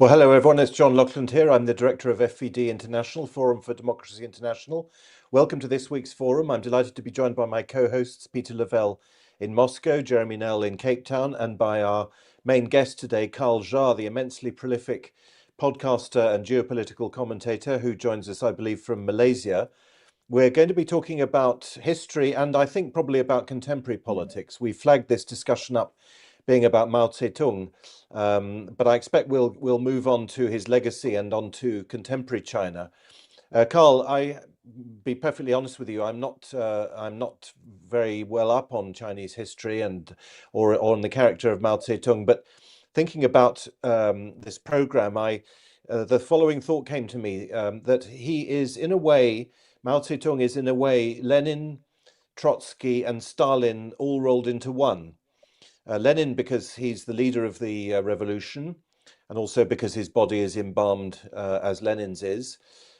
Well, hello everyone. It's John Laughland here. I'm the director of FVD International, Forum for Democracy International. Welcome to this week's forum. I'm delighted to be joined by my co-hosts, Peter Lavelle in Moscow, Jeremy Nell in Cape Town, and by our main guest today, Carl Jha, the immensely prolific podcaster and geopolitical commentator who joins us, I believe, from Malaysia. We're going to be talking about history and I think probably about contemporary politics. We flagged this discussion up being about Mao Zedong, but I expect we'll move on to his legacy and on to contemporary China. Carl, I be perfectly honest with you, I'm not very well up on Chinese history or on the character of Mao Zedong, but thinking about this program, the following thought came to me that he is in a way, Mao Zedong is in a way Lenin, Trotsky, and Stalin all rolled into one. Lenin, because he's the leader of the revolution, and also because his body is embalmed as Lenin's is.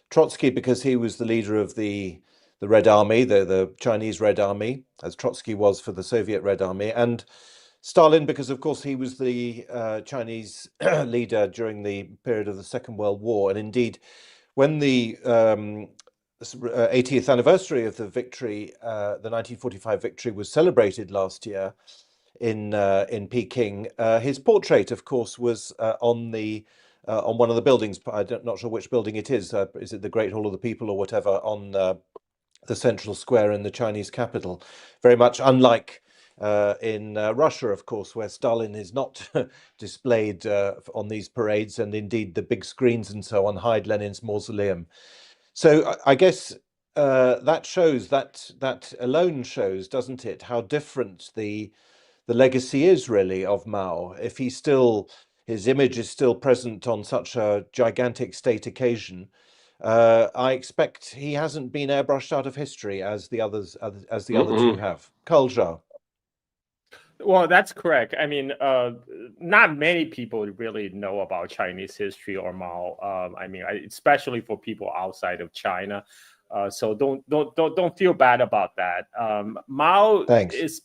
Trotsky, because he was the leader of the Red Army, the Chinese Red Army, as Trotsky was for the Soviet Red Army. And Stalin, because, of course, he was the Chinese leader during the period of the Second World War. And indeed, when the 80th anniversary of the victory, the 1945 victory, was celebrated last year in Peking, his portrait, of course, was on one of the buildings. Not sure which building it is. Is it the Great Hall of the People or whatever, on the central square in the Chinese capital? Very much unlike in Russia, of course, where Stalin is not displayed on these parades, and indeed the big screens and so on hide Lenin's mausoleum. So I guess that shows, that alone shows, doesn't it, how different the legacy is really of Mao. If his image is still present on such a gigantic state occasion, I expect he hasn't been airbrushed out of history as the other two have. Carl Jha. Well, that's correct. I mean, not many people really know about Chinese history or Mao. Especially for people outside of China. So don't feel bad about that. Mao Thanks. is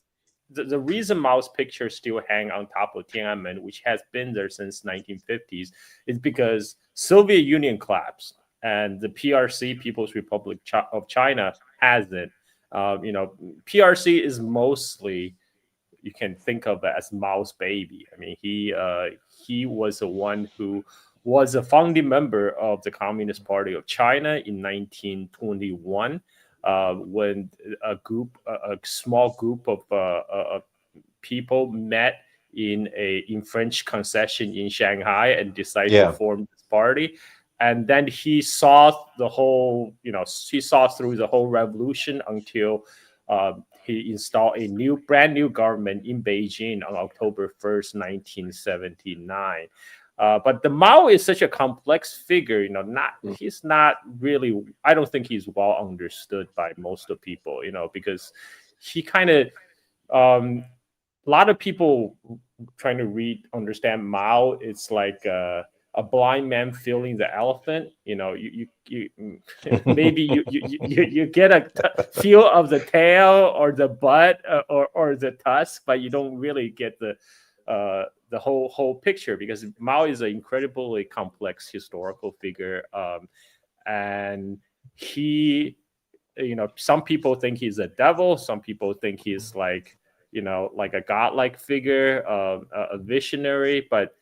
the reason Mao's picture still hang on top of Tiananmen, which has been there since 1950s, is because Soviet Union collapsed and the PRC, People's Republic of China, hasn't. PRC is mostly, you can think of it as Mao's baby. I mean, he was the one who was a founding member of the Communist Party of China in 1921. When a small group of people met in French concession in Shanghai and decided to form this party. And then he saw through the whole revolution until he installed a brand new government in Beijing on October 1st, 1979. But the Mao is such a complex figure, he's not really, I don't think he's well understood by most of people, because he kind of, a lot of people trying to understand Mao, it's like a blind man feeling the elephant. You maybe you get a feel of the tail or the butt or the tusk, but you don't really get the whole picture, because Mao is an incredibly complex historical figure, and he, some people think he's a devil, some people think he's like a godlike figure, a visionary, but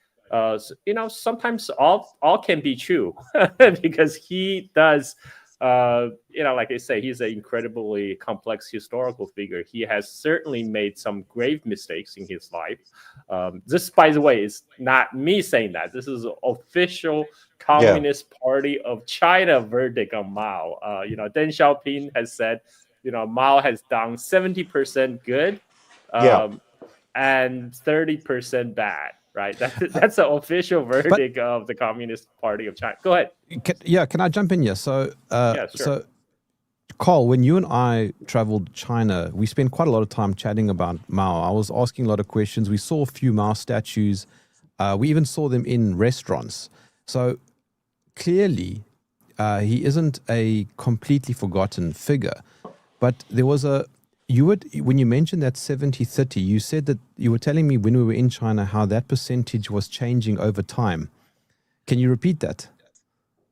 sometimes all can be true because he does. Like I say, he's an incredibly complex historical figure. He has certainly made some grave mistakes in his life. This, by the way, is not me saying that. This is official Communist Party of China verdict on Mao. Deng Xiaoping has said, Mao has done 70% good and 30% bad. Right, that's the official verdict of the Communist Party of China. Go ahead. Can I jump in here? So, sure. So, Carl, when you and I traveled China, we spent quite a lot of time chatting about Mao. I was asking a lot of questions. We saw a few Mao statues. We even saw them in restaurants. So clearly, he isn't a completely forgotten figure. But there was when you mentioned that 70-30, you said that you were telling me when we were in China how that percentage was changing over time. Can you repeat that?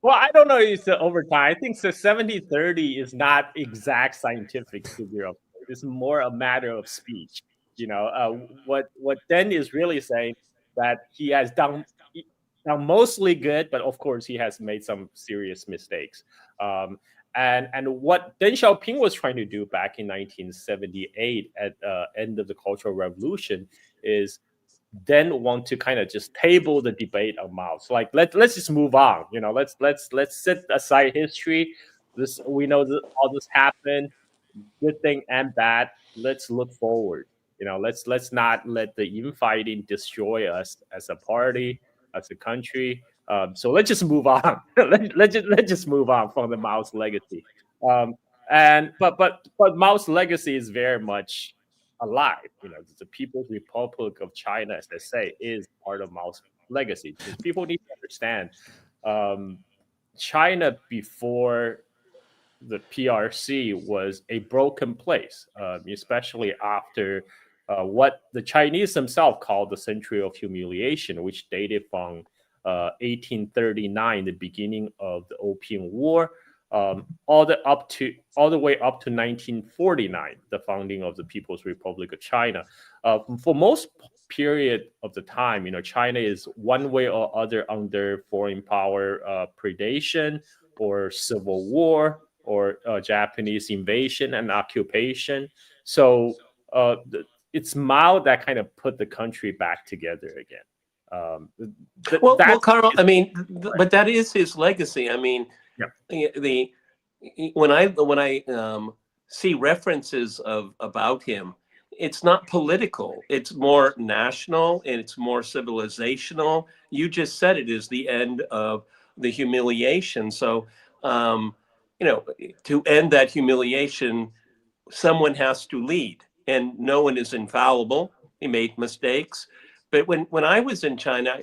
Well, I don't know if it's over time. I think the 70-30 is not exact scientific figure of it. It's more a matter of speech. What Deng is really saying that he has done mostly good, but of course he has made some serious mistakes. And what Deng Xiaoping was trying to do back in 1978 at end of the Cultural Revolution is then want to kind of just table the debate of Mao. So like let's just move on. Let's set aside history. This we know that all this happened, good thing and bad. Let's look forward. Let's not let the infighting destroy us as a party, as a country. So let's just move on. Let's just move on from the Mao's legacy. Um, and but Mao's legacy is very much alive. The People's Republic of China, as they say, is part of Mao's legacy. Because people need to understand, China before the PRC was a broken place, especially after what the Chinese themselves called the Century of Humiliation, which dated from 1839, the beginning of the Opium War, all the way up to 1949, the founding of the People's Republic of China. For most period of the time, China is one way or other under foreign power predation or civil war or Japanese invasion and occupation. So it's Mao that kind of put the country back together again. Well, Carl, I mean, but that is his legacy. I mean, yeah. When I see references about him, it's not political. It's more national and it's more civilizational. You just said it is the end of the humiliation. So, to end that humiliation, someone has to lead, and no one is infallible. He made mistakes. But when I was in China,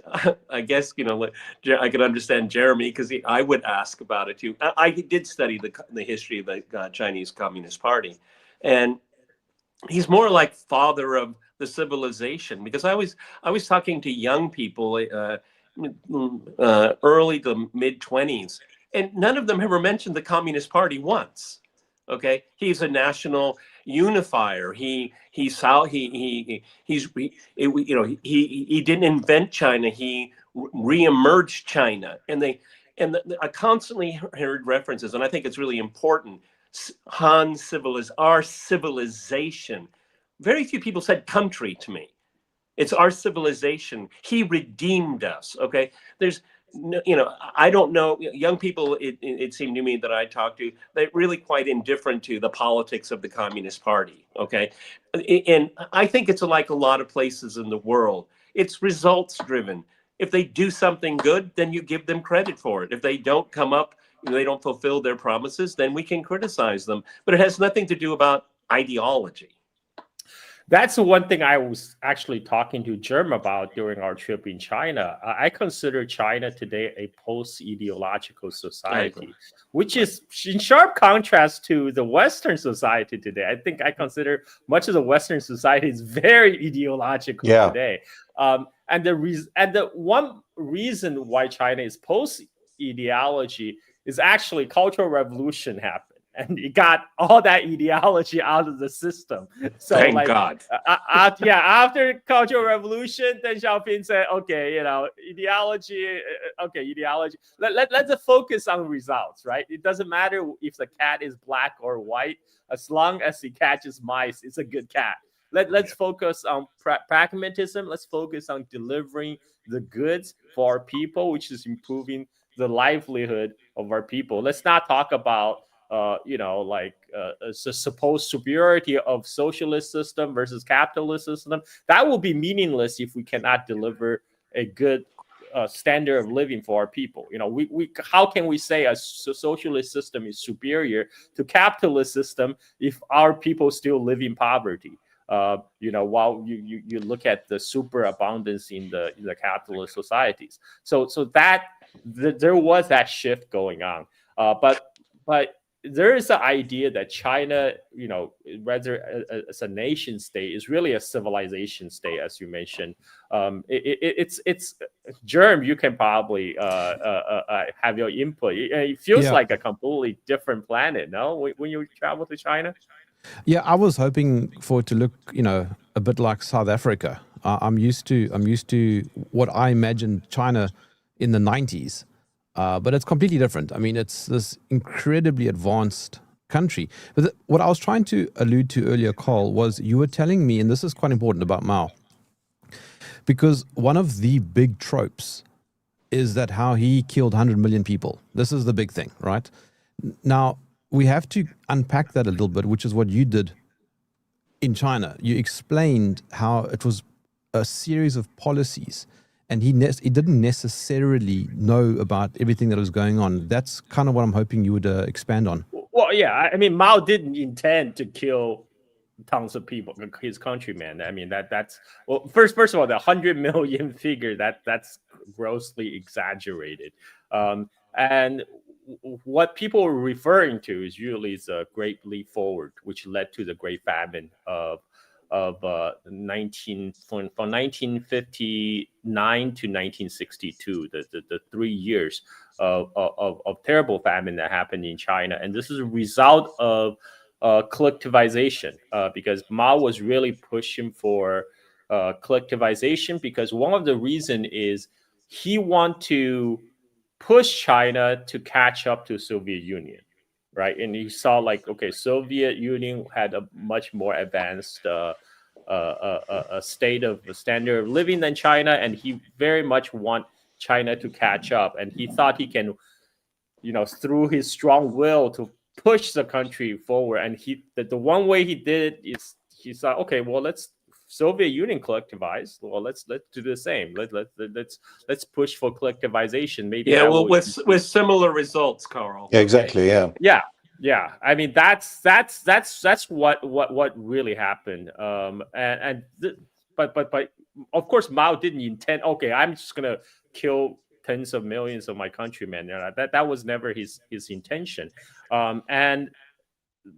I guess, I could understand Jeremy because I would ask about it too. I did study the history of the Chinese Communist Party. And he's more like father of the civilization, because I was talking to young people early to mid 20s, and none of them ever mentioned the Communist Party once. Okay, he's a national unifier. He didn't invent China. He reemerged China, and I constantly heard references, and I think it's really important. Our civilization. Very few people said country to me. It's our civilization. He redeemed us. Okay, there's I don't know, young people, it seemed to me that I talked to, they're really quite indifferent to the politics of the Communist Party. Okay, and I think it's like a lot of places in the world. It's results driven. If they do something good, then you give them credit for it. If they don't come up, they don't fulfill their promises, then we can criticize them. But it has nothing to do about ideology. That's the one thing I was actually talking to Jerm about during our trip in China. I consider China today a post-ideological society, which is in sharp contrast to the Western society today. I think I consider much of the Western society is very ideological today. And the one reason why China is post-ideology is actually Cultural Revolution happened. And it got all that ideology out of the system. So, thank God. After Cultural Revolution, then Xiaoping said, "Okay, ideology. Ideology. Let's focus on results, right? It doesn't matter if the cat is black or white, as long as it catches mice, it's a good cat. Let's focus on pragmatism. Let's focus on delivering the goods for our people, which is improving the livelihood of our people. Let's not talk about." Supposed superiority of socialist system versus capitalist system. That will be meaningless if we cannot deliver a good standard of living for our people. How can we say a socialist system is superior to capitalist system if our people still live in poverty? While you look at the superabundance in the capitalist societies. So that there was that shift going on, but there is the idea that China, rather as a nation state, is really a civilization state, as you mentioned. It's Germ. You can probably have your input. It feels Yeah. like a completely different planet. No, when you travel to China. Yeah, I was hoping for it to look, a bit like South Africa. I'm used to what I imagined China in the 90s, but it's completely different. I mean, it's this incredibly advanced country. But what I was trying to allude to earlier, Carl, was you were telling me, and this is quite important about Mao, because one of the big tropes is that how he killed 100 million people. This is the big thing, right? Now, we have to unpack that a little bit, which is what you did in China. You explained how it was a series of policies, and he didn't necessarily know about everything that was going on. That's kind of what I'm hoping you would expand on. Well, yeah, I mean, Mao didn't intend to kill tons of people, his countrymen. I mean, that's well. First of all, the 100 million figure that's grossly exaggerated, and what people are referring to is usually the Great Leap Forward, which led to the Great Famine of 1959 to 1962, the 3 years of terrible famine that happened in China, and this is a result of collectivization, because Mao was really pushing for collectivization, because one of the reason is he want to push China to catch up to Soviet Union, right? And he saw like, okay, Soviet Union had a much more advanced a standard of living than China, and he very much want China to catch up, and he thought he can, through his strong will to push the country forward. And the one way he did it is he thought, okay, well, let's Soviet Union collectivized. Well, let's do the same. Let's push for collectivization. Maybe with similar results, Carl. Yeah, exactly. Yeah. Yeah. I mean, that's what really happened. But of course, Mao didn't intend. Okay, I'm just gonna kill tens of millions of my countrymen. That was never his intention. And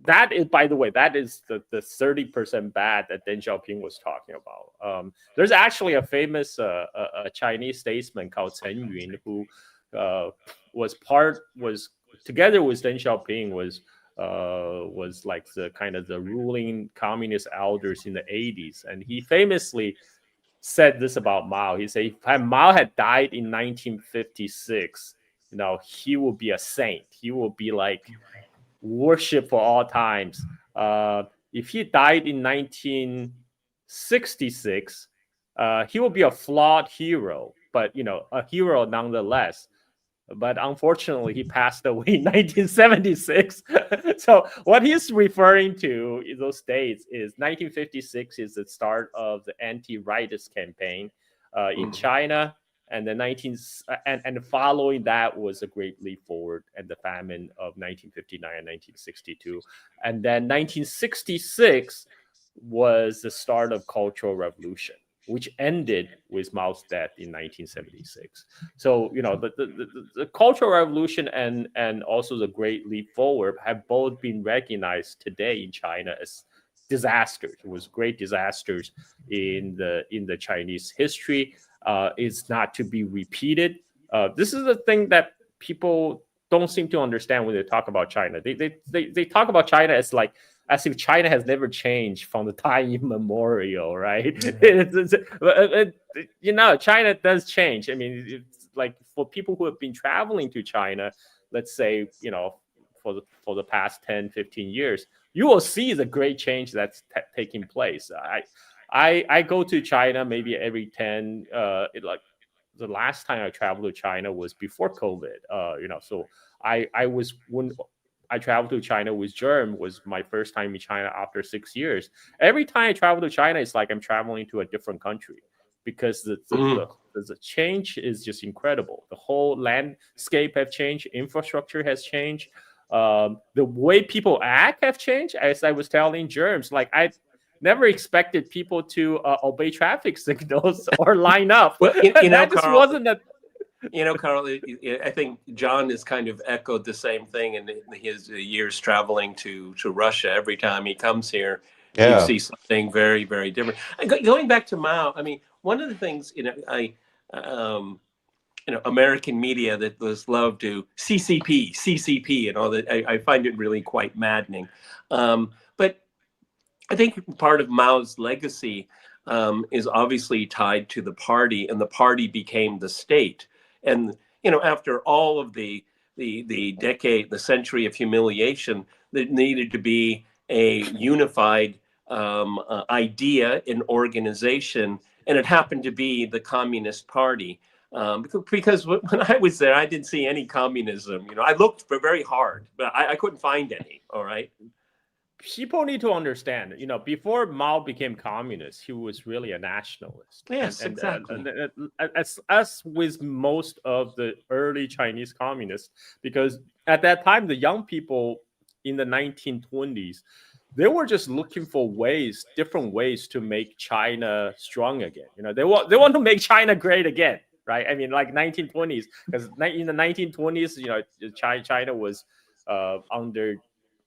that is, by the way, that is the 30% bad that Deng Xiaoping was talking about. There's actually a famous a Chinese statesman called Chen Yun who was together with Deng Xiaoping was like the kind of the ruling communist elders in the 80s, and he famously said this about Mao. He said, if Mao had died in 1956, he will be a saint. He will be like worship for all times. If he died in 1966, he will be a flawed hero, but a hero nonetheless. But unfortunately, he passed away in 1976. So what he's referring to in those dates is 1956 is the start of the anti-rightist campaign in China. And the and following that was a Great Leap Forward and the famine of 1959 and 1962. And then 1966 was the start of Cultural Revolution, which ended with Mao's death in 1976. So, the Cultural Revolution and also the Great Leap Forward have both been recognized today in China as disasters. It was great disasters in the Chinese history. Is not to be repeated. This is the thing that people don't seem to understand when they talk about China. They talk about China as if China has never changed from the time immemorial, right? China does change. I mean, it's like for people who have been traveling to China, let's say, for the past 10, 15 years, you will see the great change that's taking place. I go to China maybe every 10, the last time I traveled to China was before COVID, so when I traveled to China with Germ was my first time in China after 6 years. Every time I travel to China, it's like I'm traveling to a different country because the change is just incredible. The whole landscape has changed. Infrastructure has changed. The way people act have changed. As I was telling Germs, like I never expected people to obey traffic signals or line up. Well, that just Carl, wasn't a Carl, I think John has kind of echoed the same thing in his years traveling to Russia. Every time he comes here, you Yeah. see something very, very different. And going back to Mao, I mean, one of the things, um, American media that was love to CCP, and all that, I find it really quite maddening. But I think part of Mao's legacy is obviously tied to the party, and the party became the state. And after all of the century of humiliation, there needed to be a unified idea and organization, and it happened to be the Communist Party. Because when I was there, I didn't see any communism. I looked for very hard, but I couldn't find any. All right. People need to understand, before Mao became communist, he was really a nationalist. Yes, and exactly. as with most of the early Chinese communists, because at that time, the young people in the 1920s, they were just looking for different ways to make China strong again. They want to make China great again, right? I mean, like 1920s, because in the 1920s, China was under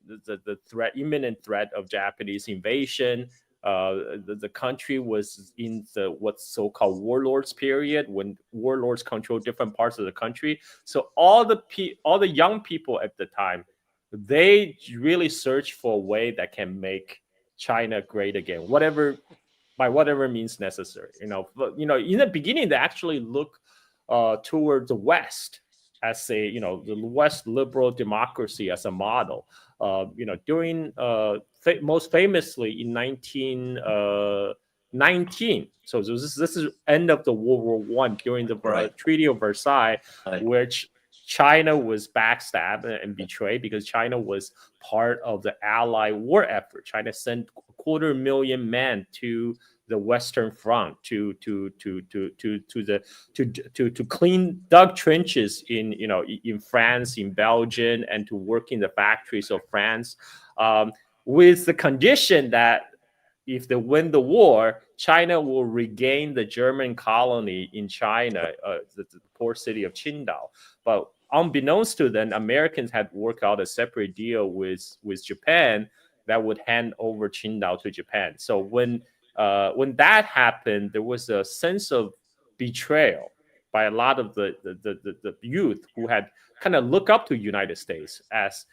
the imminent threat of Japanese invasion. The country was in the what's so-called warlords period, when warlords control different parts of the country. So all the young people at the time, they really search for a way that can make China great again, by whatever means necessary. But, in the beginning, they actually look toward the West as the West liberal democracy as a model. During most famously in 1919. So this is end of the World War One, during the Right. Treaty of Versailles, Right. which China was backstabbed and betrayed, because China was part of the Allied war effort. China sent 250,000 men to the Western Front to dug trenches in France, in Belgium, and to work in the factories of France, with the condition that if they win the war, China will regain the German colony in China, the port city of Qingdao. But unbeknownst to them, Americans had worked out a separate deal with Japan that would hand over Qingdao to Japan. So when that happened, there was a sense of betrayal by a lot of the youth who had kind of looked up to United States as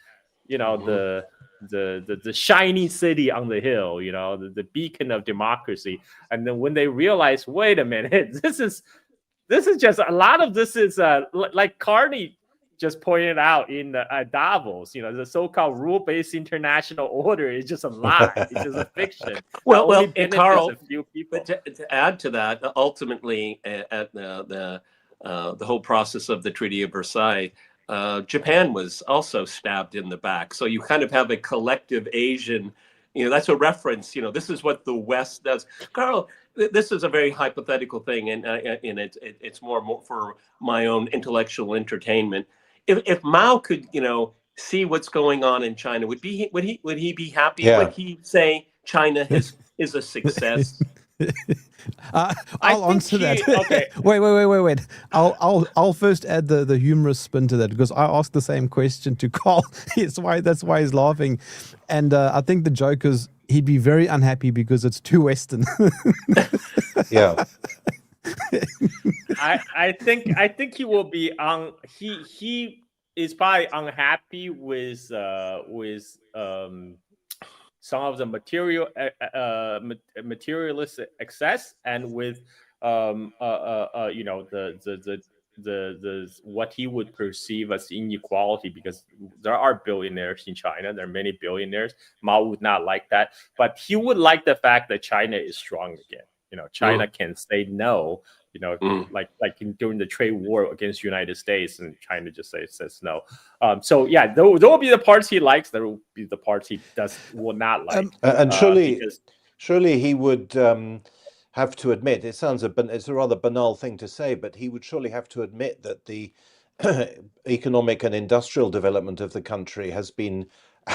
the shiny city on the hill, the beacon of democracy. And then when they realized, wait a minute, this is just a lot of this is like Carney just pointed out in Davos, the so-called rule-based international order is just a lie. It's just a fiction. Well, and Carl, a few people. to add to that, ultimately, at the whole process of the Treaty of Versailles, Japan was also stabbed in the back. So you kind of have a collective Asian, that's a reference. This is what the West does. Carl, this is a very hypothetical thing, and it's more for my own intellectual entertainment. If Mao could, see what's going on in China, would he be happy? Yeah. Would he say China is a success? I'll answer that. Okay. Wait. I'll first add the humorous spin to that, because I asked the same question to Carl. That's why he's laughing, and I think the joke is he'd be very unhappy because it's too Western. Yeah. I think he will be he is probably unhappy with some of the materialistic excess, and with the what he would perceive as inequality, because there are billionaires in China. There are many billionaires. Mao would not like that, but he would like the fact that China is strong again. China can say no. Like during the trade war against United States, and China just says no. So yeah, there will be the parts he likes. There will be the parts he will not like. And surely he would have to admit, it's a rather banal thing to say, but he would surely have to admit that the economic and industrial development of the country has been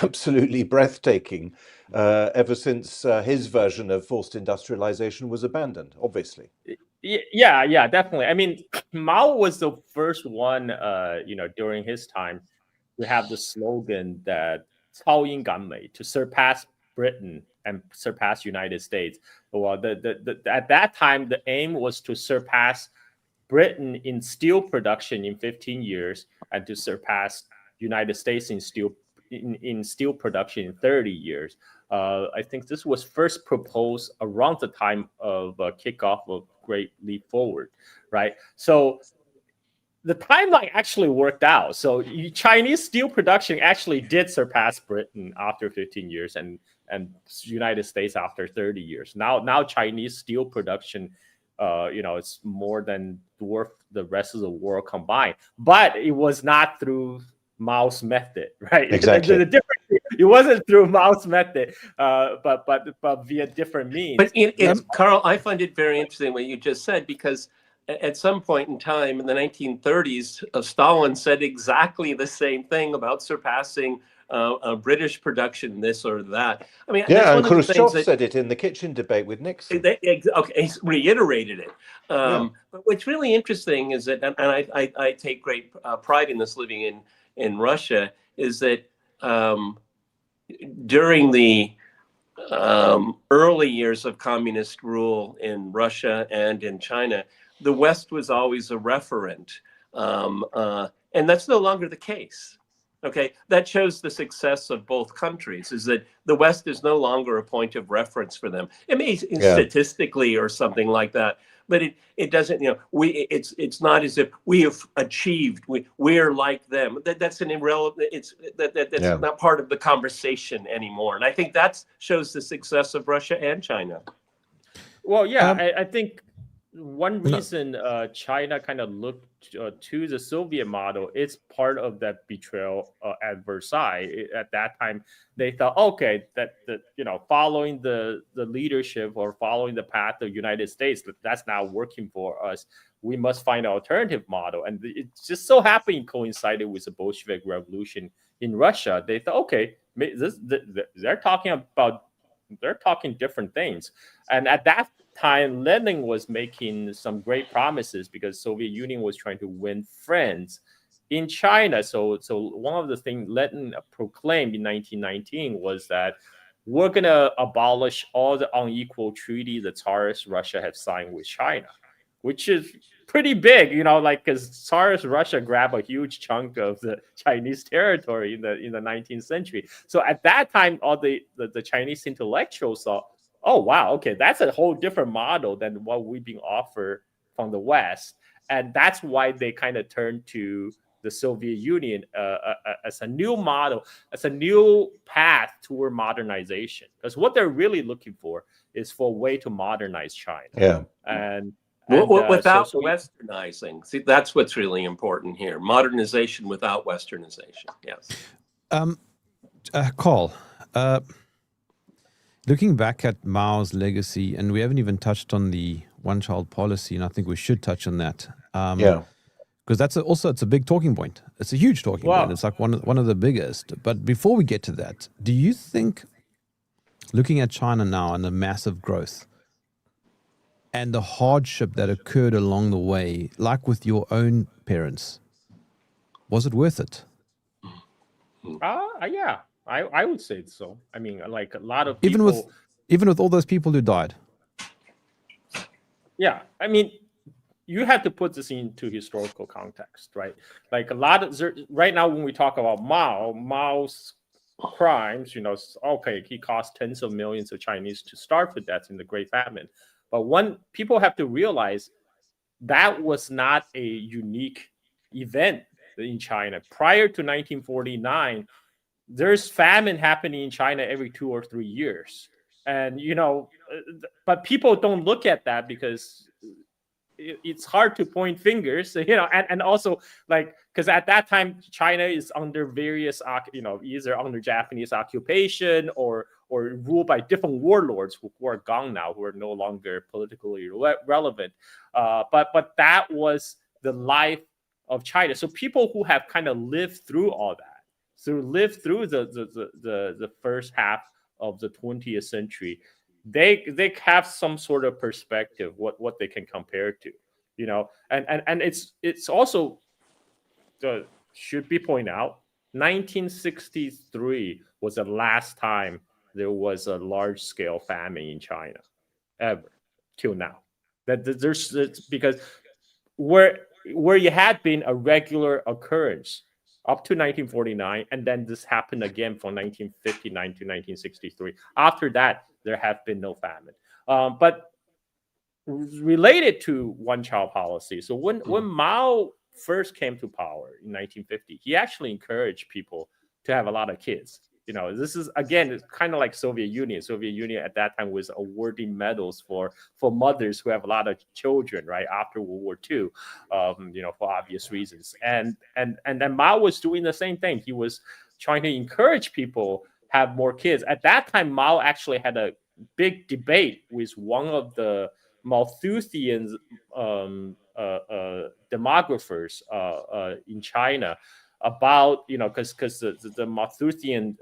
absolutely breathtaking ever since his version of forced industrialization was abandoned, obviously. Yeah, definitely. I mean, Mao was the first one, during his time to have the slogan that 超英赶美, to surpass Britain and surpass United States. Well, at that time, the aim was to surpass Britain in steel production in 15 years and to surpass United States in steel production in 30 years. I think this was first proposed around the time of kickoff of Great Leap Forward, right? So the timeline actually worked out. So Chinese steel production actually did surpass Britain after 15 years and United States after 30 years. Now Chinese steel production, it's more than dwarf the rest of the world combined. But it was not through Mao's method, right? Exactly. The difference, it wasn't through Mao's method, but via different means. But Carl, I find it very interesting what you just said, because at some point in time in the 1930s, Stalin said exactly the same thing about surpassing British production, this or that. I mean, yeah, and Khrushchev said it in the kitchen debate with Nixon. Okay, he reiterated it. But what's really interesting is that, and I take great pride in this, living in Russia, is that during the early years of communist rule in Russia and in China, the West was always a referent, and that's no longer the case. Okay, that shows the success of both countries, is that the West is no longer a point of reference for them. It may statistically or something like that, but it doesn't. It's not as if we have achieved. We're like them. That's an irrelevant. That's not part of the conversation anymore. And I think that shows the success of Russia and China. Well, I think one reason China kind of looked to the Soviet model is part of that betrayal at Versailles. At that time, they thought, okay, that following the leadership or following the path of the United States, that's not working for us. We must find an alternative model. And it just so happened coincided with the Bolshevik Revolution in Russia. They thought, okay, they're talking different things. And at that time, Lenin was making some great promises because Soviet Union was trying to win friends in China. So one of the things Lenin proclaimed in 1919 was that we're going to abolish all the unequal treaties the Tsarist Russia have signed with China, which is pretty big, because Tsarist Russia grabbed a huge chunk of the Chinese territory in the 19th century. So at that time, all the Chinese intellectuals saw, oh, wow, okay, that's a whole different model than what we've been offered from the West. And that's why they kind of turned to the Soviet Union as a new model, as a new path toward modernization. Because what they're really looking for is for a way to modernize China. Yeah. And without westernizing. See, that's what's really important here. Modernization without westernization. Yes. Carl, looking back at Mao's legacy, and we haven't even touched on the one-child policy, and I think we should touch on that. Because that's it's a big talking point. It's a huge talking point. It's like one of the biggest. But before we get to that, do you think, looking at China now and the massive growth and the hardship that occurred along the way, like with your own parents, was it worth it? Yeah. I would say so. I mean, like a lot of people... Even with all those people who died? Yeah. I mean, you have to put this into historical context, right? Like right now when we talk about Mao's crimes, okay, he caused tens of millions of Chinese to starve to death in the Great Famine. But people have to realize that was not a unique event in China. Prior to 1949, there's famine happening in China every 2 or 3 years. And, but people don't look at that because it's hard to point fingers, and also because at that time, China is under various, either under Japanese occupation or ruled by different warlords who are gone now, who are no longer politically relevant. But that was the life of China. So people who have kind of lived through all that, lived through the first half of the 20th century, they have some sort of perspective what they can compare to, and it's also should be pointed out, 1963 was the last time there was a large scale famine in China ever till now. There's because where you had been a regular occurrence up to 1949, and then this happened again from 1959 to 1963. After that, there have been no famine. But related to one-child policy, so when Mao first came to power in 1950, he actually encouraged people to have a lot of kids. This is again, it's kind of like Soviet Union. Soviet Union at that time was awarding medals for mothers who have a lot of children, right after World War II, for obvious reasons. And then Mao was doing the same thing. He was trying to encourage people have more kids. At that time, Mao actually had a big debate with one of the Malthusian demographers in China about, because the Malthusian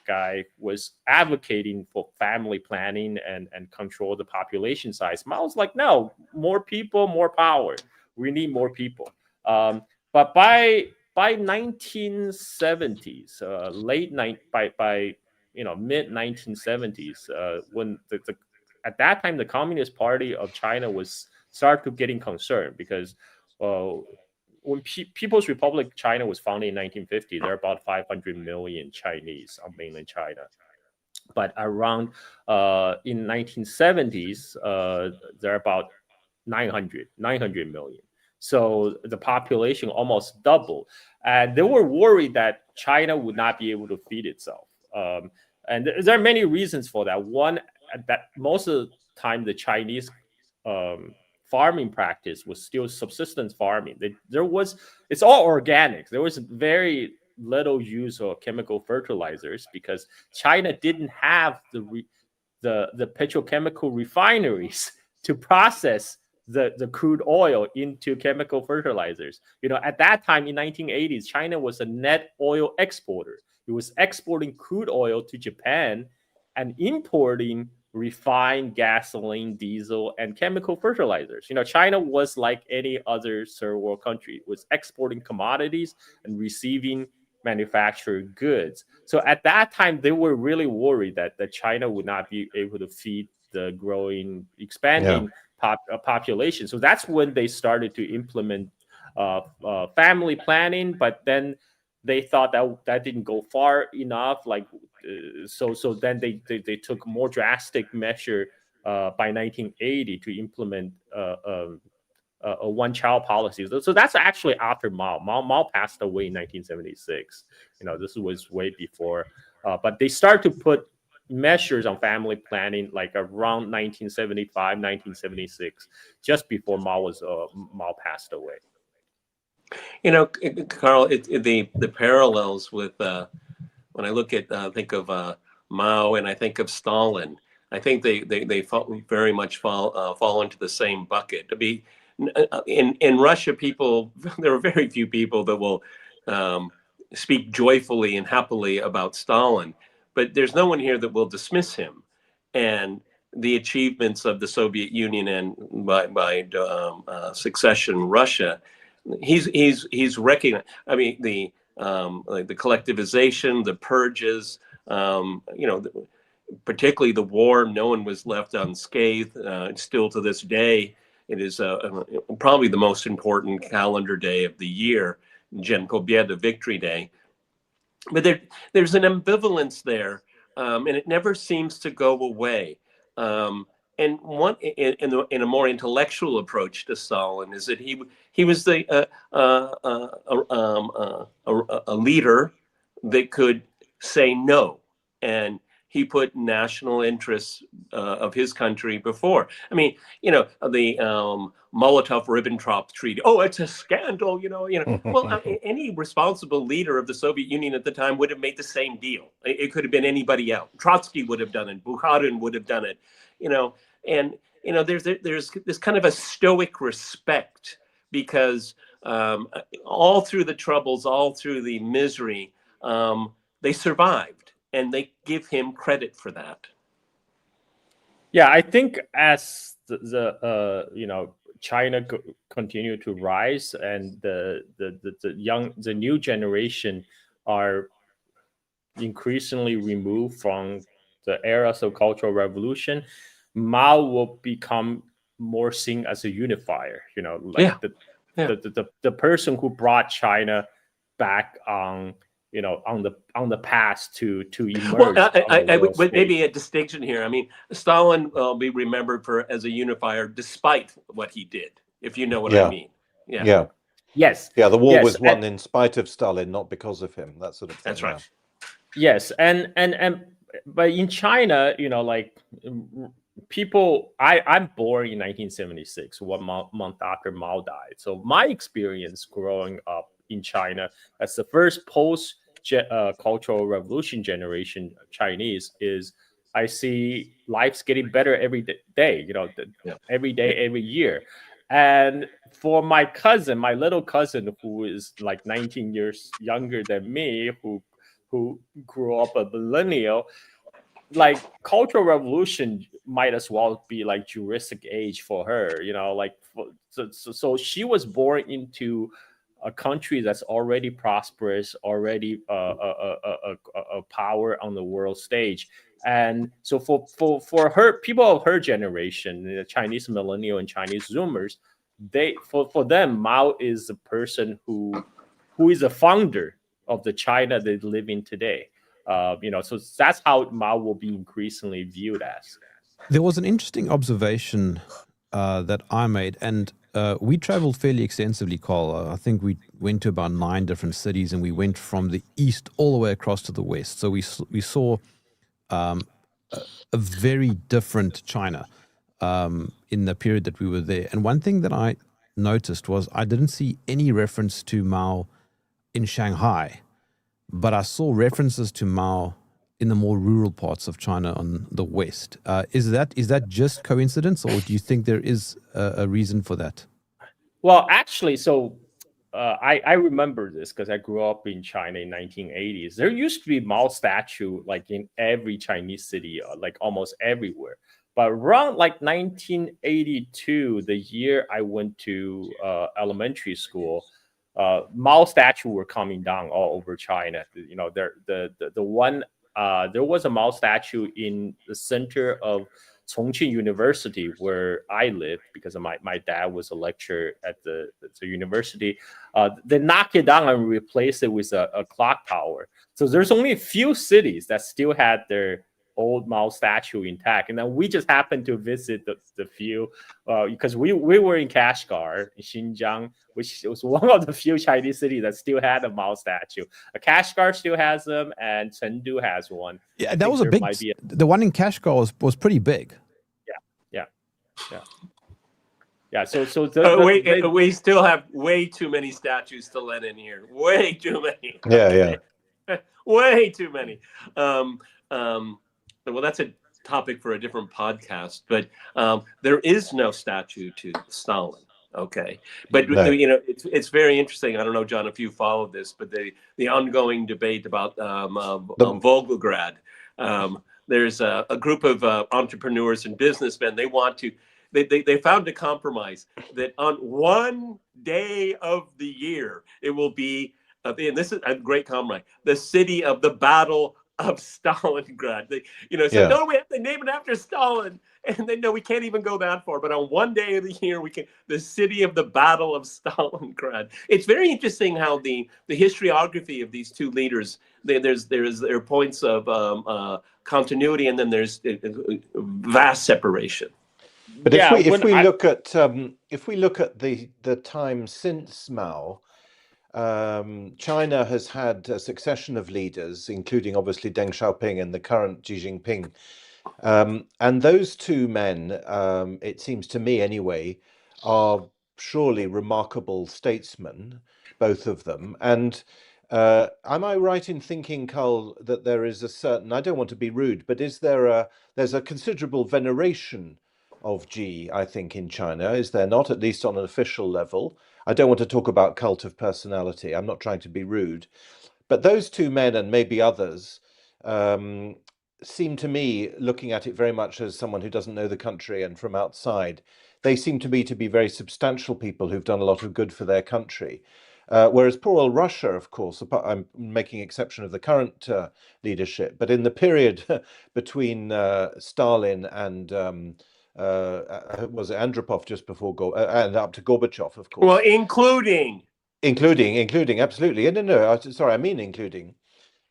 guy was advocating for family planning and control the population size. Mao's like, no, more people, more power. We need more people. But by 1970s, mid 1970s, when at that time the Communist Party of China was started getting concerned because when People's Republic China was founded in 1950, there are about 500 million Chinese on mainland China. But around in 1970s, there are about 900 million. So the population almost doubled. And they were worried that China would not be able to feed itself. And there are many reasons for that. One, that most of the time the Chinese farming practice was still subsistence farming. It's all organic. There was very little use of chemical fertilizers because China didn't have the petrochemical refineries to process the crude oil into chemical fertilizers. At that time in 1980s, China was a net oil exporter. It was exporting crude oil to Japan and importing refined gasoline, diesel, and chemical fertilizers. China was like any other third world country. It was exporting commodities and receiving manufactured goods. So at that time, they were really worried that China would not be able to feed the growing, expanding population. So that's when they started to implement family planning, but then they thought that didn't go far enough. So then they took more drastic measure by 1980 to implement a one-child policy. So that's actually after Mao. Mao passed away in 1976. This was way before, but they started to put measures on family planning like around 1975, 1976, just before Mao passed away. Carl, the parallels with when I look at think of Mao and I think of Stalin, I think they very much fall into the same bucket. To be in Russia, there are very few people that will speak joyfully and happily about Stalin, but there's no one here that will dismiss him and the achievements of the Soviet Union and by succession Russia. He's recognized. I mean, the collectivization, the purges, particularly the war. No one was left unscathed. Still to this day, it is probably the most important calendar day of the year, Dzień Pobiedy, Victory Day. But there's an ambivalence there, and it never seems to go away. And one in a more intellectual approach to Stalin is that he was a leader that could say no, and he put national interests of his country before. I mean, the Molotov-Ribbentrop Treaty. Oh, it's a scandal, Well, any responsible leader of the Soviet Union at the time would have made the same deal. It could have been anybody else. Trotsky would have done it. Bukharin would have done it. And there's this kind of a stoic respect because all through the troubles, all through the misery, they survived, and they give him credit for that. Yeah, I think as China continue to rise, and the new generation are increasingly removed from the eras of Cultural Revolution, Mao will become more seen as a unifier. Like Yeah, yeah. the person who brought China back on on the path to Well, emerge on the world but stage. maybe a distinction here. I mean, Stalin will be remembered for as a unifier despite what he did, if you know what I Yeah, mean. Yeah, yeah, Yes, yeah. The war yes, was won in spite of Stalin, not because of him. That sort of thing. that's right. Yeah, yes, and but in China, people. I'm born in 1976, 1 month after Mao died. So my experience growing up in China as the first post cultural revolution generation Chinese is I see life's getting better every day. Yeah, Every yeah. day, every year. And for my cousin, my little cousin, who is like 19 years younger than me, who grew up a millennial, like cultural revolution might as well be like Jurassic age for her, so she was born into a country that's already prosperous, already a power on the world stage. And so for her, people of her generation, the Chinese millennial and Chinese Zoomers, for them, Mao is the person who is a founder of the China they live in today. So that's how Mao will be increasingly viewed as. There was an interesting observation that I made, and we traveled fairly extensively, Carl. I think we went to about 9 different cities, and we went from the east all the way across to the west. So we saw a very different China in the period that we were there. And one thing that I noticed was I didn't see any reference to Mao in Shanghai, but I saw references to Mao in the more rural parts of China on the west. Is that just coincidence, or do you think there is a reason for that? Well, actually, so I remember this because I grew up in China in 1980s. There used to be Mao statue like in every Chinese city, like almost everywhere. But around like 1982, the year I went to elementary school, Mao statue were coming down all over China. The one there was a Mao statue in the center of Chongqing University, where I lived, because of my dad was a lecturer at the university. They knocked it down and replaced it with a clock tower. So there's only a few cities that still had their old Mao statue intact, and then we just happened to visit the few because we were in Kashgar, in Xinjiang, which was one of the few Chinese cities that still had a Mao statue. Kashgar still has them, and Chengdu has one. Yeah, I that think was a there big. might be The one in Kashgar was pretty big. yeah, yeah, yeah. So We still have way too many statues to Lenin here. Way too many. yeah, yeah. Okay. Way too many. Well, that's a topic for a different podcast. But there is no statue to Stalin. Okay, but No. it's very interesting. I don't know, John, if you followed this, but the ongoing debate about Volgograd. There's a group of entrepreneurs and businessmen. They want to. They found a compromise that on one day of the year it will be, and this is a great compromise, the city of the Battle of Stalingrad. They, said, no, we have to name it after Stalin. And they know we can't even go that far. But on one day of the year, we can, the city of the Battle of Stalingrad. It's very interesting how the historiography of these two leaders, there are points of continuity, and then there's vast separation. But yeah, if we look at the time since Mao, China has had a succession of leaders, including obviously Deng Xiaoping and the current Xi Jinping. And those two men, it seems to me anyway, are surely remarkable statesmen, both of them. And am I right in thinking, Carl, that there is a certain, I don't want to be rude, but there's a considerable veneration of Xi, I think, in China, is there not, at least on an official level? I don't want to talk about cult of personality. I'm not trying to be rude. But those two men, and maybe others, seem to me, looking at it very much as someone who doesn't know the country and from outside, they seem to me to be very substantial people who've done a lot of good for their country. Whereas poor old Russia, of course, I'm making exception of the current leadership, but in the period between Stalin and was it Andropov just before and up to Gorbachev, of course. Well, including absolutely. No, sorry, I mean including.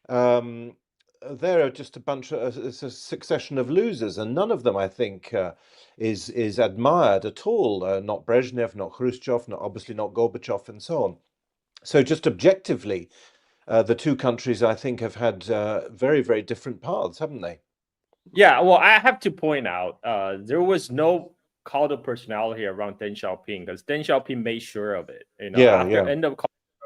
There are just it's a succession of losers, and none of them, I think, is admired at all. Not Brezhnev, not Khrushchev, obviously not Gorbachev, and so on. So, just objectively, the two countries, I think, have had very, very different paths, haven't they? Yeah, well, I have to point out there was no cult of personality around Deng Xiaoping because Deng Xiaoping made sure of it. After end of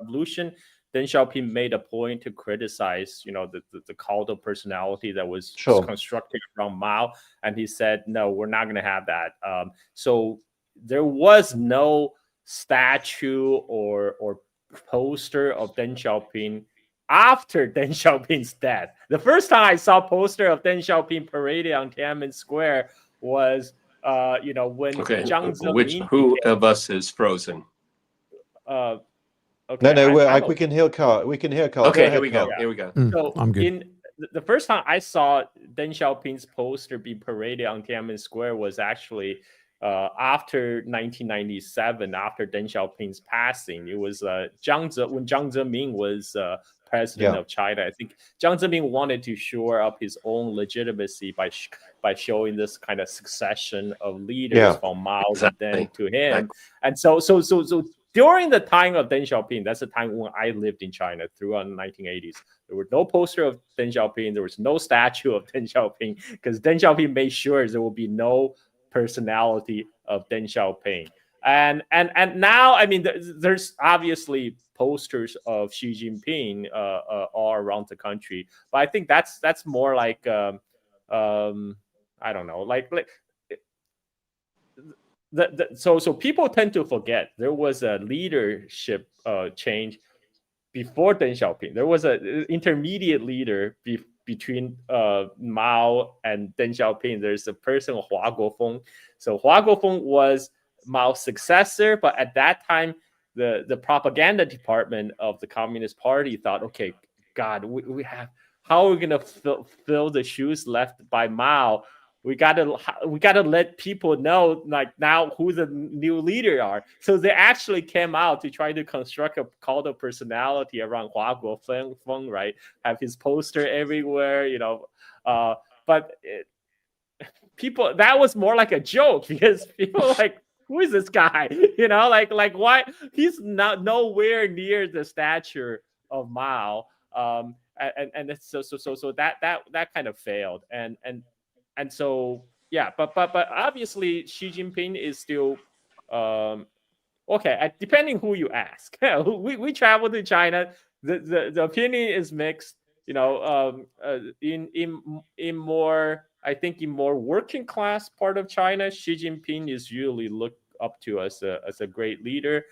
revolution, Deng Xiaoping made a point to criticize, the cult of personality that was constructed around Mao, and he said, "No, we're not going to have that." So there was no statue or poster of Deng Xiaoping after Deng Xiaoping's death. The first time I saw a poster of Deng Xiaoping paraded on Tiananmen Square was, when Jiang Zemin. Who of us is frozen? Okay, no, we can hear Carl. We can hear Carl. Okay, here we go. Here we go. So I'm good. The first time I saw Deng Xiaoping's poster be paraded on Tiananmen Square was actually after 1997, after Deng Xiaoping's passing. It was when Jiang Zemin was president of China. I think Jiang Zemin wanted to shore up his own legitimacy by showing this kind of succession of leaders from Mao Zedong to him. And so during the time of Deng Xiaoping, that's the time when I lived in China throughout the 1980s. There was no poster of Deng Xiaoping. There was no statue of Deng Xiaoping because Deng Xiaoping made sure there will be no personality of Deng Xiaoping. And now, I mean, there's obviously posters of Xi Jinping all around the country, but I think that's more like I don't know, so people tend to forget there was a leadership change before Deng Xiaoping. There was an intermediate leader between Mao and Deng Xiaoping. There's a person, Hua Guofeng. So Hua Guofeng was Mao's successor, but at that time, the propaganda department of the Communist Party thought, okay, God, we have, how are we gonna fill the shoes left by Mao? We gotta let people know, like, now who the new leader are. So they actually came out to try to construct a cult of personality around Hua Guofeng, right? Have his poster everywhere, but people, that was more like a joke because people were like, who is this guy? Like why he's not nowhere near the stature of Mao. And so that kind of failed. And so, yeah, but obviously Xi Jinping is still okay. Depending who you ask, we travel to China. The opinion is mixed. In more, I think, in more working class part of China, Xi Jinping is usually looked up to as a great leader.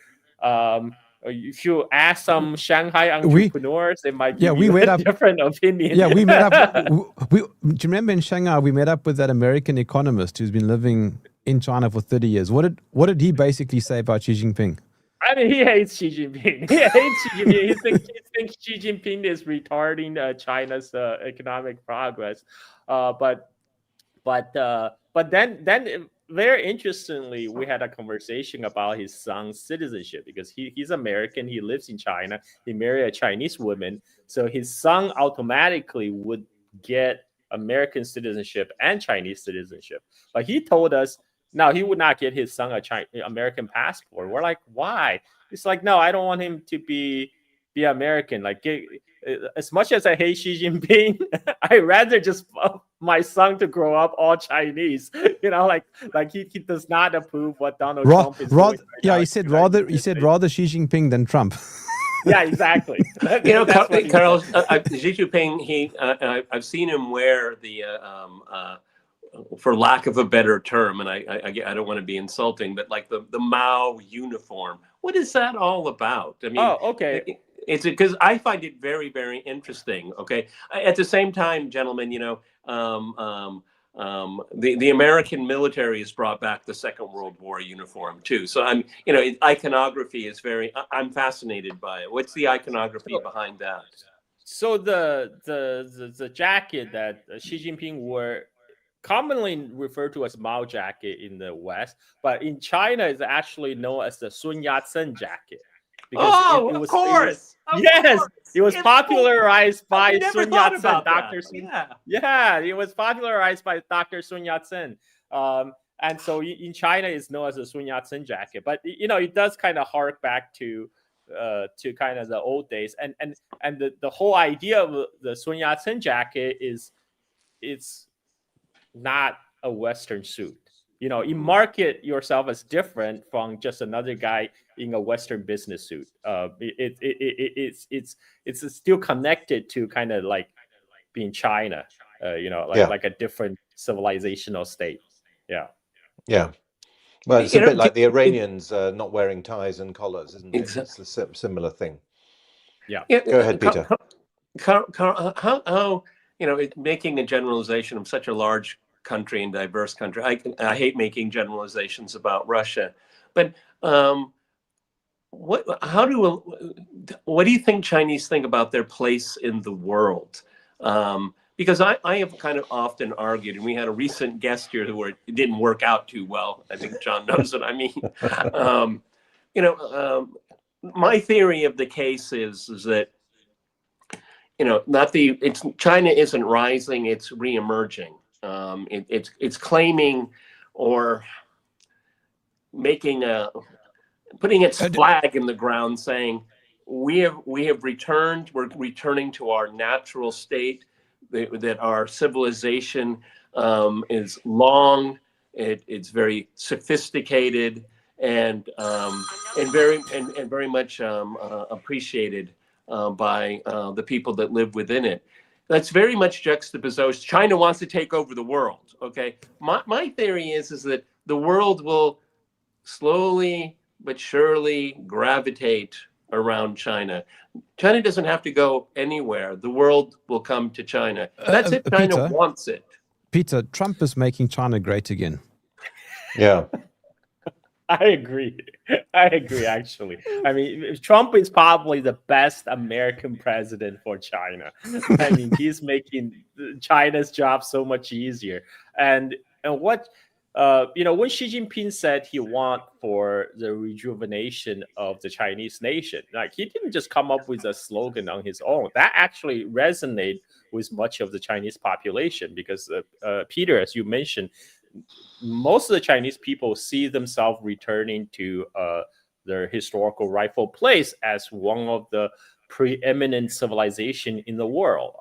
If you ask some Shanghai entrepreneurs, they might give you a different opinion. Yeah, we met up. Do you remember in Shanghai we met up with that American economist who's been living in China for 30 years? What did he basically say about Xi Jinping? I mean, he hates Xi Jinping. He hates Xi Jinping. He thinks Xi Jinping is retarding China's economic progress. But then. Very interestingly, we had a conversation about his son's citizenship because he's American. He lives in China. He married a Chinese woman. So his son automatically would get American citizenship and Chinese citizenship. But he told us, no, he would not get his son a American passport. We're like, why? It's like, no, I don't want him to be American. Like, as much as I hate Xi Jinping, I'd rather just my son to grow up all Chinese. Like he does not approve what Donald Trump is doing. Yeah, he said rather Xi Jinping than Trump. Yeah, exactly. Carl, Xi Jinping, I've seen him wear the, for lack of a better term, and I don't want to be insulting, but like the Mao uniform. What is that all about? I mean, okay. It's because I find it very, very interesting. Okay. At the same time, gentlemen, the American military has brought back the Second World War uniform too. So iconography is I'm fascinated by it. What's the iconography behind that? So the jacket that Xi Jinping wore, commonly referred to as Mao jacket in the West, but in China it's actually known as the Sun Yat-sen jacket, because of course. it was popularized by Sun Yat-sen, Dr. Sun. Yeah, it was popularized by Dr. Sun Yat-sen. And so in China it's known as the Sun Yat-sen jacket, but it does kind of hark back to kind of the old days, and the whole idea of the Sun Yat-sen jacket is it's not a Western suit. You market yourself as different from just another guy in a Western business suit. It's still connected to kind of like being China, like a different civilizational state. Yeah. Yeah. Well, it's a bit like the Iranians not wearing ties and collars, isn't it? It's a similar thing. Yeah. Go ahead, Peter. How making a generalization of such a large country and diverse country. I hate making generalizations about Russia, but what do you think Chinese think about their place in the world? Because I have kind of often argued, and we had a recent guest here it didn't work out too well. I think John knows what I mean. My theory of the case is that China isn't rising; it's reemerging. It's claiming or putting its flag in the ground, saying we have returned. We're returning to our natural state. That our civilization is long. It's very sophisticated and very much appreciated by the people that live within it. That's very much juxtaposed. China wants to take over the world. Okay, my theory is that the world will slowly but surely gravitate around China. China doesn't have to go anywhere. The world will come to China. That's it. China wants it. Peter, Trump is making China great again. Yeah. I agree, actually. I mean, Trump is probably the best American president for China. I mean, he's making China's job so much easier. And what, when Xi Jinping said he want for the rejuvenation of the Chinese nation, like he didn't just come up with a slogan on his own. That actually resonated with much of the Chinese population because, Peter, as you mentioned, most of the Chinese people see themselves returning to their historical rightful place as one of the preeminent civilization in the world.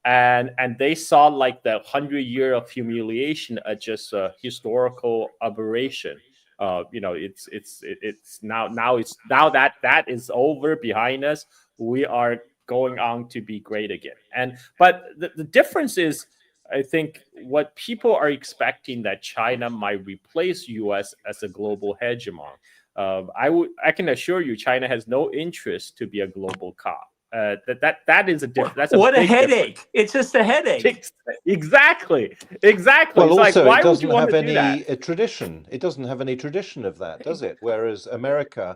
And they saw like the 100-year of humiliation as just a historical aberration. It's now that is over behind us. We are going on to be great again. But the difference is, I think what people are expecting that China might replace U.S. as a global hegemon. I can assure you, China has no interest to be a global cop. That is a difference. What a headache! Difference. It's just a headache. Exactly. Well, it's also, why it doesn't would you have want to do any that? tradition. It doesn't have any tradition of that, does it? Whereas America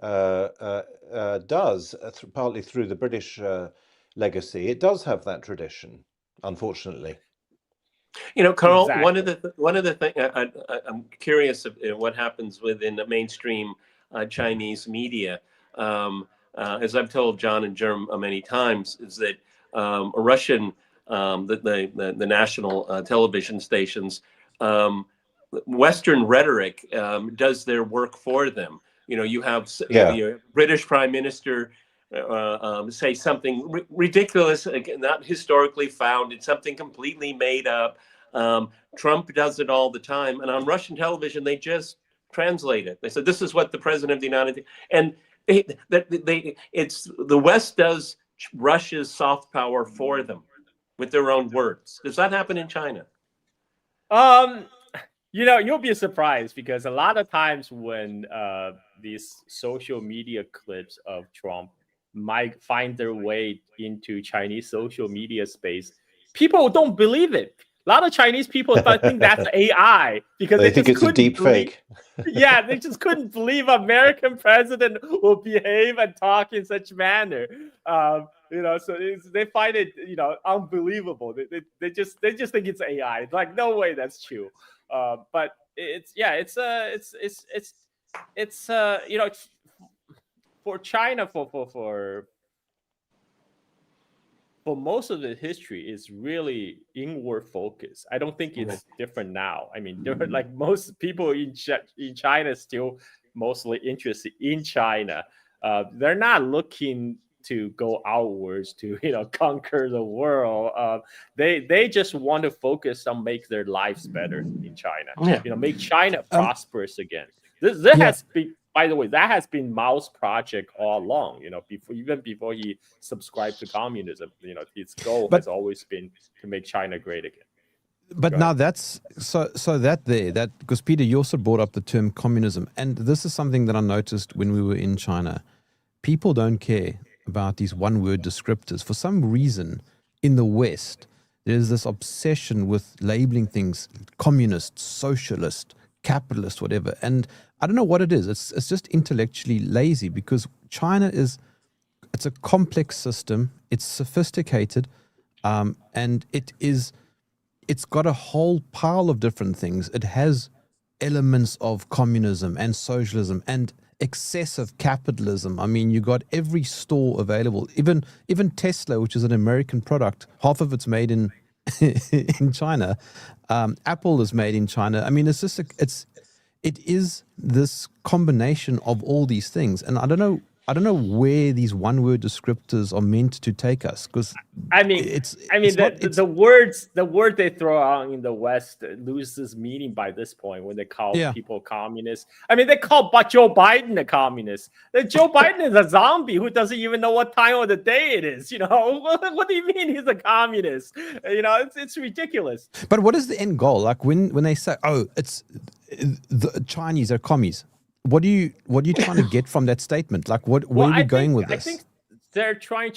does, partly through the British legacy. It does have that tradition, unfortunately. Carl, exactly. one of the things I'm curious of what happens within the mainstream Chinese media. As I've told John and Jerm many times, is that a Russian, the national television stations, Western rhetoric does their work for them. You have your British Prime Minister say something ridiculous, not historically founded, something completely made up. Trump does it all the time, and on Russian television they just translate it. They said this is what the president of the United States, and it's the West does Russia's soft power for them with their own words. Does that happen in China? You'll be surprised because a lot of times when these social media clips of Trump might find their way into Chinese social media space, people don't believe it. A lot of Chinese people think that's AI because They they think just it's a couldn't deep believe. fake. Yeah, they just couldn't believe American president will behave and talk in such manner. So they find it, unbelievable. They just think it's AI. It's like, no way, that's true. But it's for China for most of the history is really inward focus. I don't think it's different now. I mean, there are, like, most people in China still mostly interested in China. They're not looking to go outwards to conquer the world. They just want to focus on make their lives better in China. Yeah. Make China prosperous again. This Yeah. has been, by the way, that has been Mao's project all along. Before he subscribed to communism, his goal has always been to make China great again. But now that's that because Peter, you also brought up the term communism, and this is something that I noticed when we were in China. People don't care about these one-word descriptors. For some reason, in the West, there's this obsession with labeling things communist, socialist, capitalist, whatever. And I don't know what it is. It's just intellectually lazy, because China it's a complex system. It's sophisticated, and it's got a whole pile of different things. It has elements of communism and socialism and excessive capitalism. I mean, you got every store available. Even Tesla, which is an American product, half of it's made in in China. Apple is made in China. I mean, it is this combination of all these things, and I don't know where these one-word descriptors are meant to take us, because the word they throw out in the West loses meaning by this point when they call people communists. I mean, they call Joe Biden a communist. Joe Biden is a zombie who doesn't even know what time of the day it is. What do you mean he's a communist? It's ridiculous. But what is the end goal? Like when they say, "Oh, it's the Chinese are commies," what are you trying to get from that statement? Like, where are we going with this? I think they're trying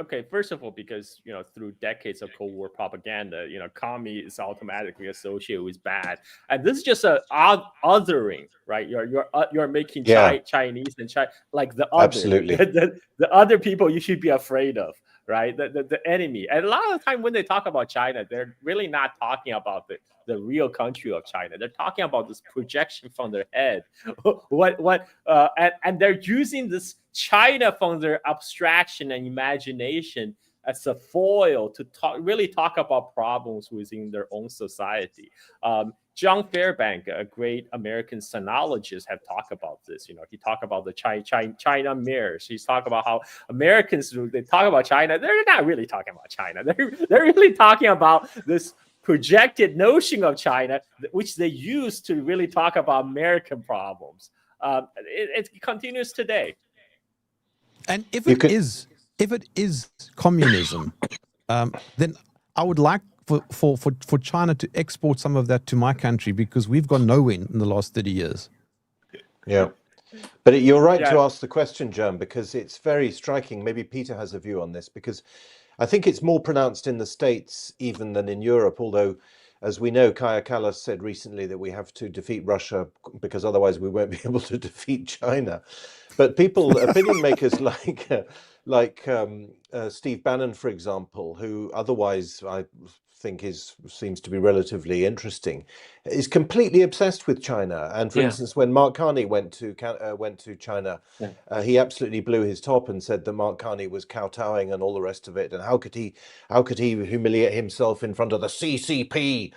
okay, first of all, because through decades of Cold War propaganda, commie is automatically associated with bad, and this is just a othering, right? You're making Chinese and like the other. Absolutely. the other people you should be afraid of, right? The enemy. And a lot of the time when they talk about China, they're really not talking about the real country of China. They're talking about this projection from their head. And they're using this China from their abstraction and imagination as a foil to really talk about problems within their own society. John Fairbank, a great American sinologist, have talked about this. He talked about the China mirrors. He's talked about how Americans, they talk about China, they're not really talking about China. They're really talking about this projected notion of China, which they use to really talk about American problems. It continues today. And if it is communism, then I would like for China to export some of that to my country, because we've gone nowhere in the last 30 years. Yeah. But you're right to ask the question, Jerm, because it's very striking. Maybe Peter has a view on this, because I think it's more pronounced in the States even than in Europe, although, as we know, Kaja Kallas said recently that we have to defeat Russia because otherwise we won't be able to defeat China. But opinion makers like Steve Bannon, for example, who otherwise I think seems to be relatively interesting, is completely obsessed with China. And for instance, when Mark Carney went to China, he absolutely blew his top and said that Mark Carney was kowtowing and all the rest of it. And how could he humiliate himself in front of the CCP?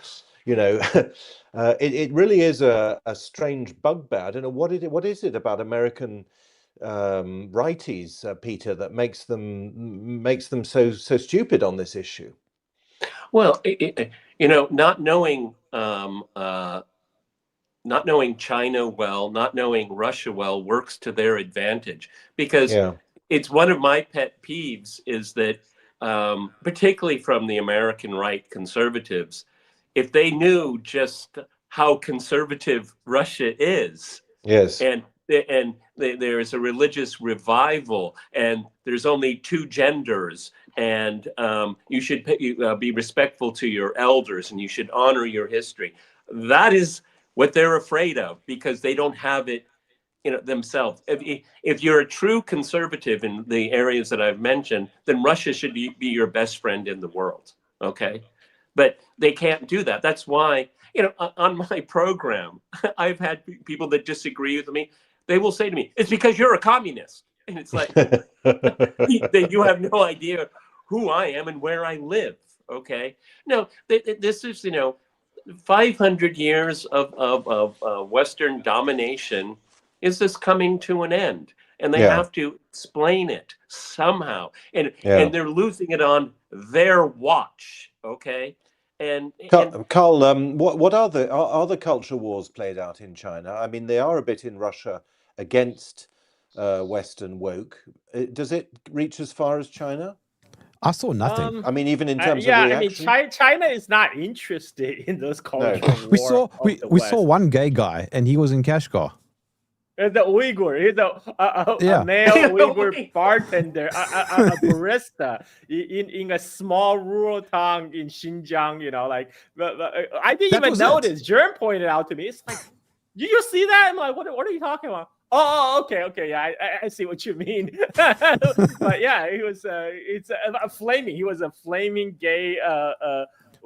It really is a strange bugbear. I don't know what is it about American righties, Peter, that makes them so stupid on this issue. Well, not knowing China well, not knowing Russia well, works to their advantage, because it's one of my pet peeves is that, particularly from the American right conservatives, if they knew just how conservative Russia is, there is a religious revival, and there's only two genders, and you should be respectful to your elders, and you should honor your history. That is what they're afraid of, because they don't have it, themselves. If you're a true conservative in the areas that I've mentioned, then Russia should be your best friend in the world. Okay, but they can't do that. That's why, on my program, I've had people that disagree with me. They will say to me, "It's because you're a communist," and it's like, you have no idea who I am and where I live. Okay, no, this is 500 years of Western domination is this coming to an end, and they have to explain it somehow, and they're losing it on their watch. Okay, and Carl, what are the culture wars played out in China? I mean, they are a bit in Russia against Western woke. Does it reach as far as China? I saw nothing. I mean, even in terms of reaction? I mean, China is not interested in those cultural wars. We saw one gay guy, and he was in Kashgar. The Uyghur, he's a male Uyghur bartender, a barista in a small rural town in Xinjiang. I didn't even notice. Jerm pointed out to me. It's like, did you see that? I'm like, what are you talking about? Oh, okay, yeah, I see what you mean. But yeah, he was he was a flaming gay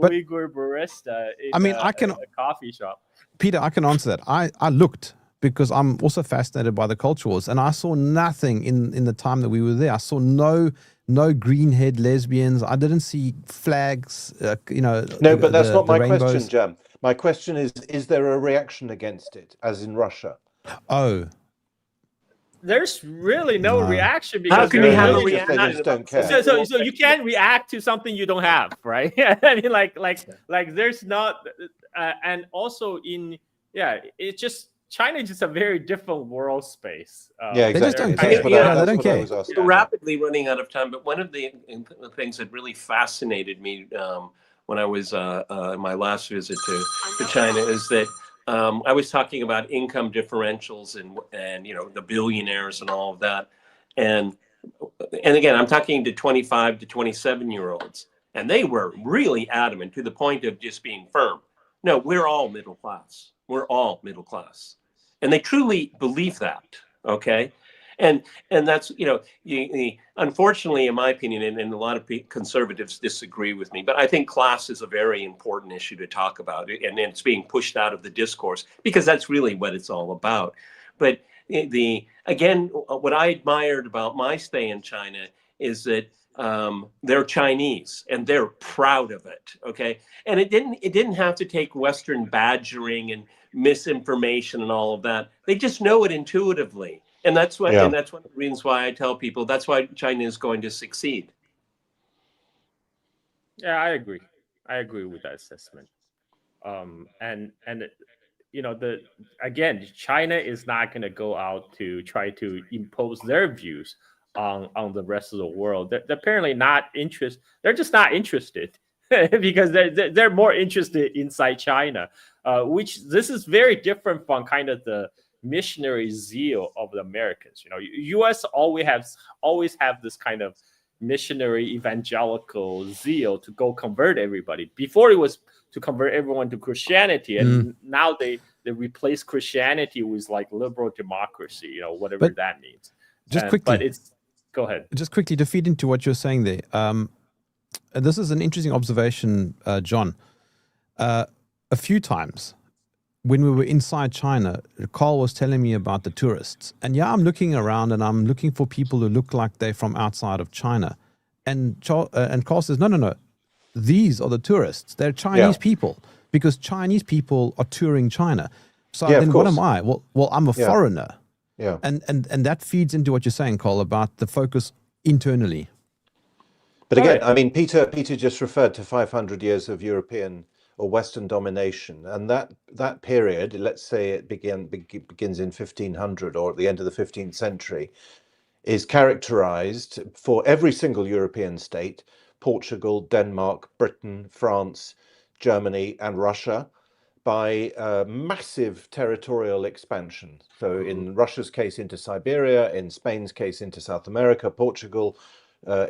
Uyghur barista in a coffee shop. Peter, I can answer that. I looked, because I'm also fascinated by the culture wars, and I saw nothing in the time that we were there. I saw no green-haired lesbians. I didn't see flags. No, but that's not my question, Jam. My question is there a reaction against it, as in Russia? Oh. There's really no reaction, because how can you have a reaction? They just don't care. So you can't react to something you don't have, right? I mean, like there's not, and also it's just, China is just a very different world space. Exactly. They just don't care. They don't care. We're rapidly running out of time, but one of the things that really fascinated me when I was my last visit to China is that I was talking about income differentials and the billionaires and all of that, and again, I'm talking to 25 to 27-year-olds, and they were really adamant, to the point of just being firm. No, we're all middle class. We're all middle class. And they truly believe that, okay? And that's, unfortunately, in my opinion, and a lot of conservatives disagree with me, but I think class is a very important issue to talk about, and it's being pushed out of the discourse, because that's really what it's all about. But again, what I admired about my stay in China is that they're Chinese, and they're proud of it, okay? And it didn't have to take Western badgering and misinformation and all of that. They just know it intuitively, and that's what and that's one of the reasons why I tell people that's why China is going to succeed. Yeah, I agree with that assessment. And again, China is not going to go out to try to impose their views on the rest of the world. They're apparently not interested. They're just not interested because they're more interested inside China, which this is very different from kind of the missionary zeal of the Americans. U.S. always have this kind of missionary evangelical zeal to go convert everybody. Before it was to convert everyone to Christianity, and now they replace Christianity with like liberal democracy, whatever that means. Quickly, go ahead. Just quickly to feed into what you're saying there. And this is an interesting observation, John. A few times when we were inside China, Carl was telling me about the tourists. And I'm looking around and I'm looking for people who look like they're from outside of China. And Carl says, no. These are the tourists. They're Chinese people, because Chinese people are touring China. So then what am I? Well, I'm a foreigner. Yeah. And that feeds into what you're saying, Carl, about the focus internally. But again, I mean, Peter just referred to 500 years of European or Western domination, and that period, let's say it begins in 1500 or at the end of the 15th century, is characterized for every single European state, Portugal, Denmark, Britain, France, Germany, and Russia, by massive territorial expansion. So in Russia's case into Siberia, in Spain's case into South America, Portugal,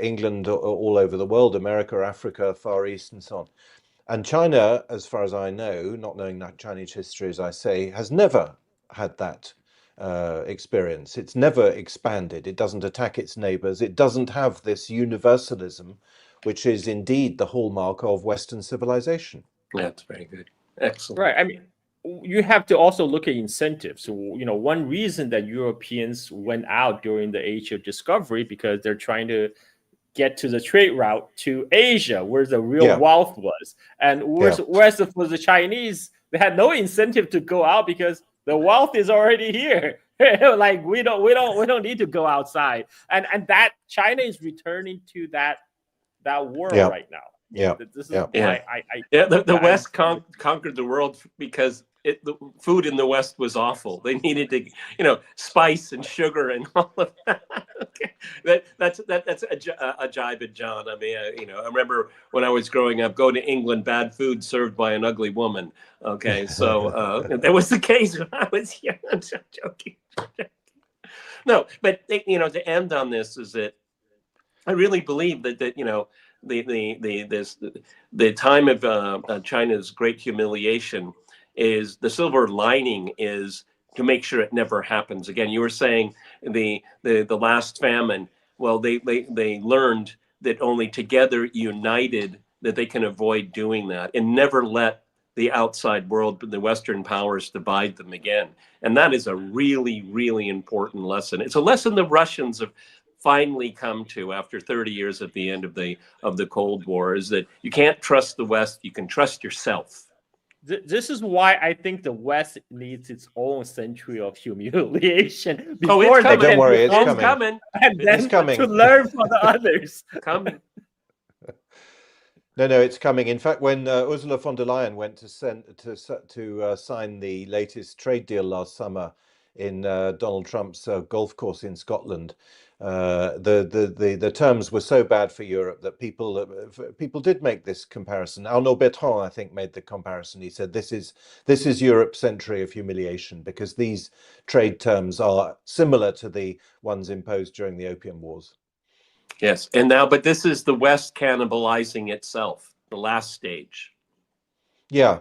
England, all over the world, America, Africa, Far East, and so on. And China, as far as I know, not knowing that Chinese history, as I say, has never had that experience. It's never expanded. It doesn't attack its neighbors. It doesn't have this universalism, which is indeed the hallmark of Western civilization. That's very good. Excellent. Right. I mean, you have to also look at incentives. So, one reason that Europeans went out during the Age of Discovery, because they're trying to get to the trade route to Asia, where the real wealth was. And whereas for the Chinese, they had no incentive to go out because the wealth is already here. Like we don't need to go outside. And that China is returning to that world right now. This is why the West conquered the world because the food in the West was awful. They needed to, spice and sugar and all of that. Okay. That's a jibe at John. I mean, I remember when I was growing up, going to England, bad food served by an ugly woman. Okay, so that was the case when I was young. I'm joking. No, but to end on this is that I really believe that the time of China's great humiliation is the silver lining is to make sure it never happens again. You were saying the last famine. Well, they learned that only together, united, that they can avoid doing that and never let the outside world, the Western powers, divide them again. And that is a really, really important lesson. It's a lesson the Russians have finally come to after 30 years at the end of the Cold War, is that you can't trust the West, you can trust yourself. This is why I think the West needs its own century of humiliation before it's coming. Don't worry, it's coming. And then to learn from the others. Coming. No, it's coming. In fact, when Ursula von der Leyen went to sign the latest trade deal last summer in Donald Trump's golf course in Scotland, the terms were so bad for Europe that people did make this comparison. Arnaud Bertrand, I think, made the comparison. He said this is Europe's century of humiliation because these trade terms are similar to the ones imposed during the Opium Wars. Yes, but this is the West cannibalizing itself, the last stage. Yeah,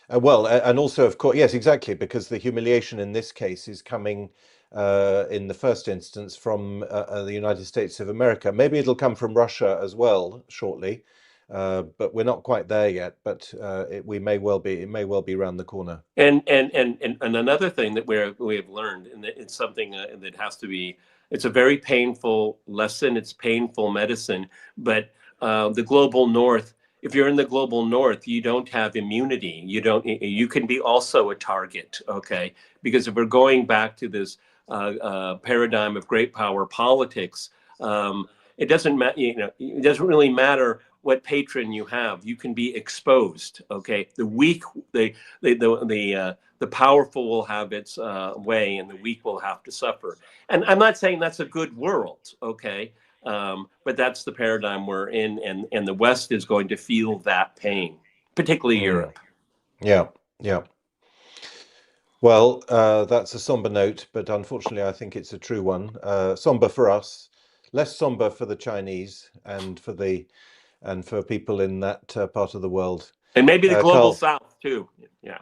well, and also, of course, yes, exactly, because the humiliation in this case is coming in the first instance from the United States of America. Maybe it'll come from Russia as well shortly, but we're not quite there yet. But it may well be around the corner. And another thing that we have learned, and it's something that has to be. It's a very painful lesson. It's painful medicine. But the global North, if you're in the global North, you don't have immunity. You can be also a target. Okay, because if we're going back to this paradigm of great power politics, it doesn't matter. It doesn't really matter what patron you have. You can be exposed. Okay, the weak, the powerful will have its way, and the weak will have to suffer. And I'm not saying that's a good world, okay? But that's the paradigm we're in, and the West is going to feel that pain, particularly Europe. Yeah. Well, that's a somber note, but unfortunately, I think it's a true one. Somber for us, less somber for the Chinese and for people in that part of the world. And maybe the global South too.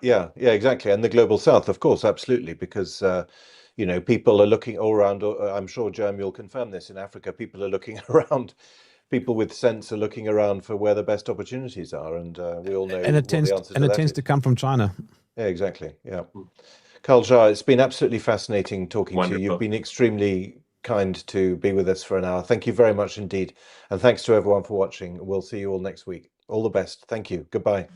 Yeah, exactly. And the global South, of course, absolutely, because people are looking all around. I'm sure, Jeremy, you'll confirm this. In Africa, people are looking around. People with sense are looking around for where the best opportunities are, and we all know. And it tends to come from China. Yeah, exactly. Yeah, Carl Jha, it's been absolutely fascinating talking to you. You've been extremely kind to be with us for an hour. Thank you very much indeed, and thanks to everyone for watching. We'll see you all next week. All the best. Thank you. Goodbye.